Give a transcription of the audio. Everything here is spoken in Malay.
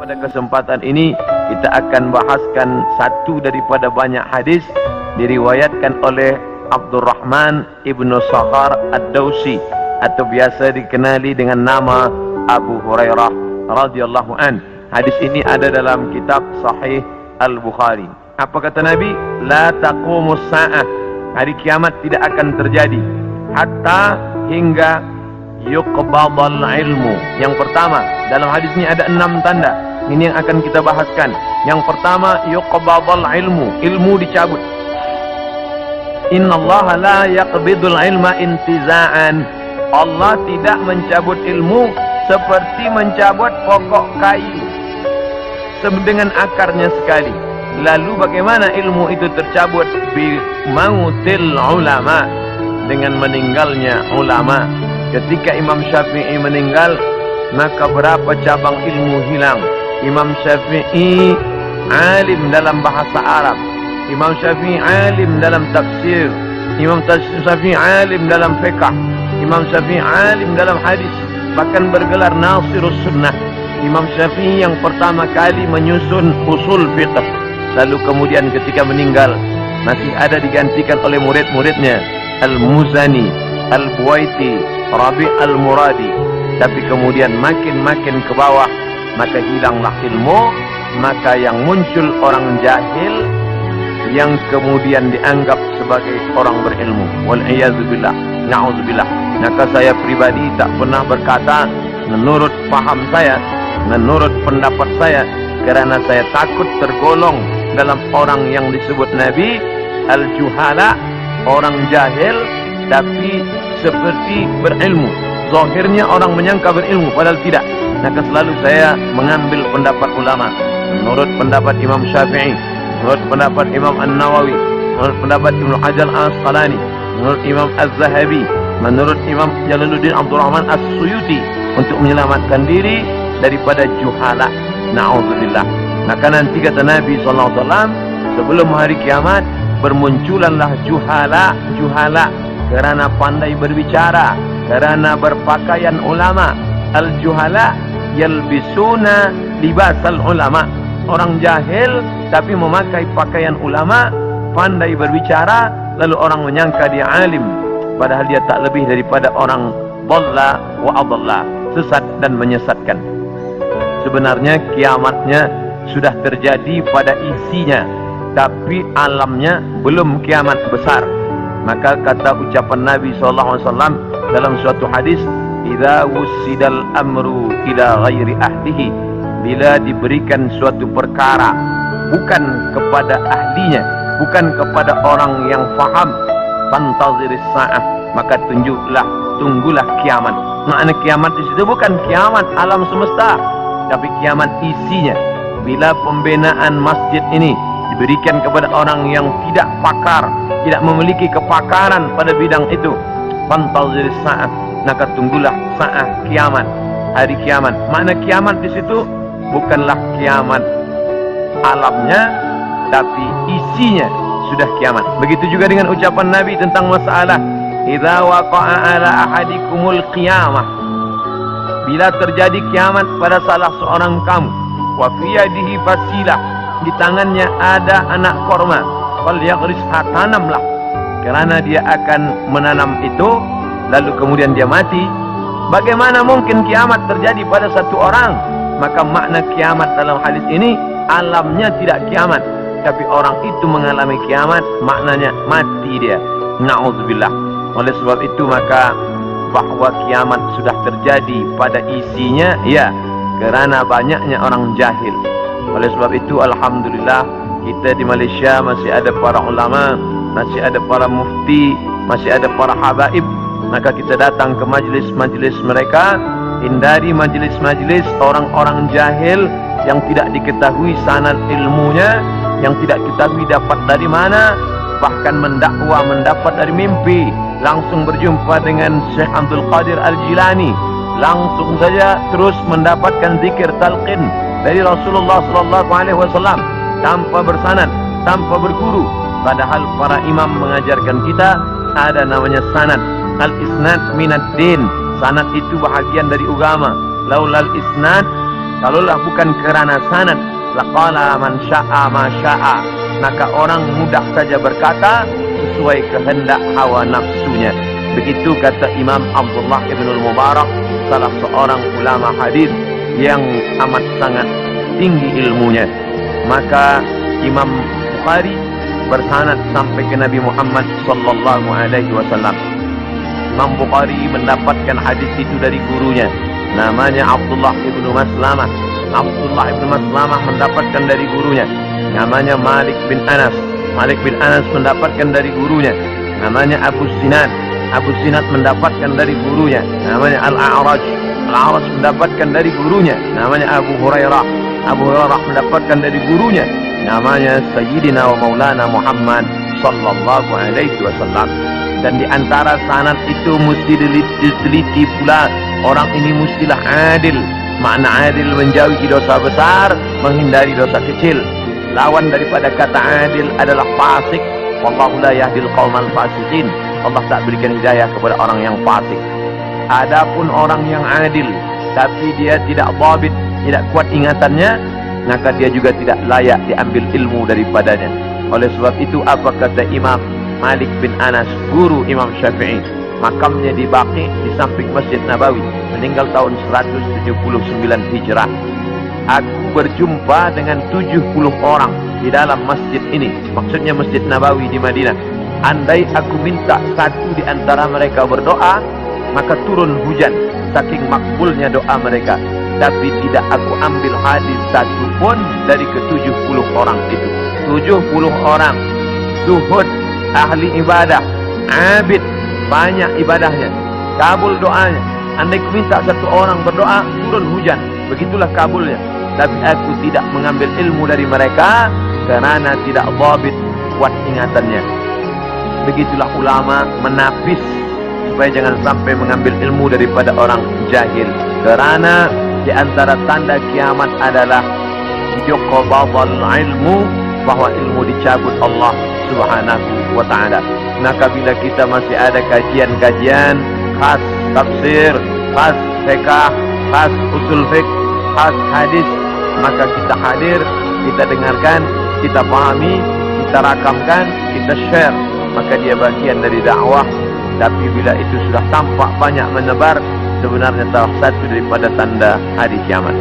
Pada kesempatan ini kita akan bahaskan satu daripada banyak hadis diriwayatkan oleh Abdurrahman ibnu Sakhar ad-Dawsi atau biasa dikenali dengan nama Abu Hurairah radhiyallahu an. Hadis ini ada dalam kitab Sahih Al-Bukhari. Apa kata Nabi? La taqumus sa'ah. Hari kiamat tidak akan terjadi hatta hingga yuqbadal ilmu. Yang pertama, dalam hadis ini ada 6 tanda. Ini yang akan kita bahaskan. Yang pertama, yuqbadal ilmu. Ilmu dicabut. Innallaha la yaqbidul ilma intiza'an. Allah tidak mencabut ilmu seperti mencabut pokok kayu dengan akarnya sekali. Lalu bagaimana ilmu itu tercabut? Bi mautil ulama, dengan meninggalnya ulama. Ketika Imam Syafi'i meninggal, maka berapa cabang ilmu hilang. Imam Syafi'i alim dalam bahasa Arab, Imam Syafi'i alim dalam tafsir, Imam Syafi'i alim dalam fiqh, Imam Syafi'i alim dalam hadis, bahkan bergelar Nasirus Sunnah. Imam Syafi'i yang pertama kali menyusun usul fiqh. Lalu kemudian ketika meninggal, masih ada digantikan oleh murid-muridnya, Al-Muzani, Al-Buwaiti, Rabi' Al-Muradi. Tapi kemudian makin ke bawah, maka hilanglah ilmu. Maka yang muncul orang jahil yang kemudian dianggap sebagai orang berilmu. Wal'iyadzubillah, na'udzubillah. Maka saya pribadi tak pernah berkata menurut paham saya, menurut pendapat saya, kerana saya takut tergolong dalam orang yang disebut Nabi al-juhala, orang jahil tapi seperti berilmu. Zahirnya orang menyangka berilmu padahal tidak. Maka selalu saya mengambil pendapat ulama. Menurut pendapat Imam Syafi'i, menurut pendapat Imam An-Nawawi, menurut pendapat Ibnu Hajar Al-Asqalani, menurut Imam Az-Zahabi, menurut Imam Jalaluddin Abdul Rahman As-Suyuti, untuk menyelamatkan diri daripada juhala. Na'udzubillah. Maka nanti kata Nabi SAW, sebelum hari kiamat bermunculanlah juhala kerana pandai berbicara, kerana berpakaian ulama. Al-juhala yalbisuna libasal ulama. Orang jahil tapi memakai pakaian ulama, pandai berbicara, lalu orang menyangka dia alim, padahal dia tak lebih daripada orang dhalla wa adalla, sesat dan menyesatkan. Sebenarnya kiamatnya sudah terjadi pada isinya, tapi alamnya belum kiamat besar. Maka kata ucapan Nabi SAW dalam suatu hadis, idza wussidal amru ila ghairi ahlihi, bila diberikan suatu perkara bukan kepada ahlinya, bukan kepada orang yang faham, fantaziris sa'ah, maka tunggulah kiamat. Makna kiamat di situ bukan kiamat alam semesta, tapi kiamat isinya. Bila pembinaan masjid ini diberikan kepada orang yang tidak pakar, tidak memiliki kepakaran pada bidang itu, fantaziris sa'ah, maka tunggulah sa'ah, kiamat, hari kiamat. Makna kiamat di situ bukanlah kiamat alamnya, tapi isinya sudah kiamat. Begitu juga dengan ucapan Nabi tentang masalah idza waqa'a ala ahadikumul qiyamah, bila terjadi kiamat pada salah seorang kamu, wa fi yadihi fasilah, di tangannya ada anak korma, fal yaghrisha, tanamlah, kerana dia akan menanam itu, lalu kemudian dia mati. Bagaimana mungkin kiamat terjadi pada satu orang? Maka makna kiamat dalam hadis ini, alamnya tidak kiamat, tapi orang itu mengalami kiamat, maknanya mati dia. Na'udzubillah. Oleh sebab itu maka bahwa kiamat sudah terjadi pada isinya, ya, kerana banyaknya orang jahil. Oleh sebab itu alhamdulillah kita di Malaysia masih ada para ulama, masih ada para mufti, masih ada para habaib. Maka kita datang ke majlis-majlis mereka, hindari majlis-majlis orang-orang jahil yang tidak diketahui sanad ilmunya, yang tidak diketahui dapat dari mana, bahkan mendakwa mendapat dari mimpi. Langsung berjumpa dengan Syekh Abdul Qadir Al-Jilani, langsung saja terus mendapatkan zikir talqin dari Rasulullah SAW tanpa bersanad, tanpa berguru. Padahal para imam mengajarkan kita ada namanya sanad. Al-isnad minad din, sanad itu bahagian dari agama. Laulal isnad Kalaulah bukan kerana sanad, laqala man syaa ma syaa, maka orang mudah saja berkata sesuai kehendak hawa nafsunya. Begitu kata Imam Abdullah ibn al-Mubarak, salah seorang ulama hadis yang amat sangat tinggi ilmunya. Maka Imam Bukhari bersanad sampai ke Nabi Muhammad sallallahu alaihi wasallam. Imam Bukhari mendapatkan hadis itu dari gurunya, namanya Abdullah ibnu Maslamah. Abdullah ibnu Maslamah mendapatkan dari gurunya, namanya Malik bin Anas. Malik bin Anas mendapatkan dari gurunya, namanya Abu Sinad. Abu Sinad mendapatkan dari gurunya, namanya Al-A'raj. Al-A'raj mendapatkan dari gurunya, namanya Abu Hurairah. Abu Hurairah mendapatkan dari gurunya, namanya Sayyidina wa Maulana Muhammad sallallahu alaihi wasallam. Dan di antara sanad itu mesti diteliti pula, orang ini mestilah adil. Makna adil menjauhi dosa besar, menghindari dosa kecil. Lawan daripada kata adil adalah fasik. Wallahu la yahdil qaumal fasiqin. Allah tak berikan hidayah kepada orang yang fasik. Adapun orang yang adil tapi dia tidak dhabit, tidak kuat ingatannya, maka dia juga tidak layak diambil ilmu daripadanya. Oleh sebab itu apa kata Imam Malik bin Anas, guru Imam Syafi'i? Makamnya di Baqi di samping Masjid Nabawi, meninggal tahun 179 Hijrah. Aku berjumpa dengan 70 orang di dalam masjid ini, maksudnya Masjid Nabawi di Madinah. Andai aku minta satu di antara mereka berdoa, maka turun hujan saking makbulnya doa mereka. Tapi tidak aku ambil hadis satu pun dari ke-70 orang itu. 70 orang zuhud, ahli ibadah, abid, banyak ibadahnya, kabul doanya. Andai ku minta satu orang berdoa, turun hujan, begitulah kabulnya. Tapi aku tidak mengambil ilmu dari mereka kerana tidak dhabit, kuat ingatannya. Begitulah ulama menapis supaya jangan sampai mengambil ilmu daripada orang jahil. Kerana di antara tanda kiamat adalah yuqbadul ilmu, bahwa ilmu dicabut Allah Subhanahu wa ta'ala. Maka bila kita masih ada kajian-kajian khas tafsir, khas fiqh, khas usul fiqh, khas hadis, maka kita hadir, kita dengarkan, kita pahami, kita rakamkan, kita share, maka dia bagian dari dakwah. Tapi bila itu sudah tampak banyak menebar, sebenarnya salah satu daripada tanda hari kiamat.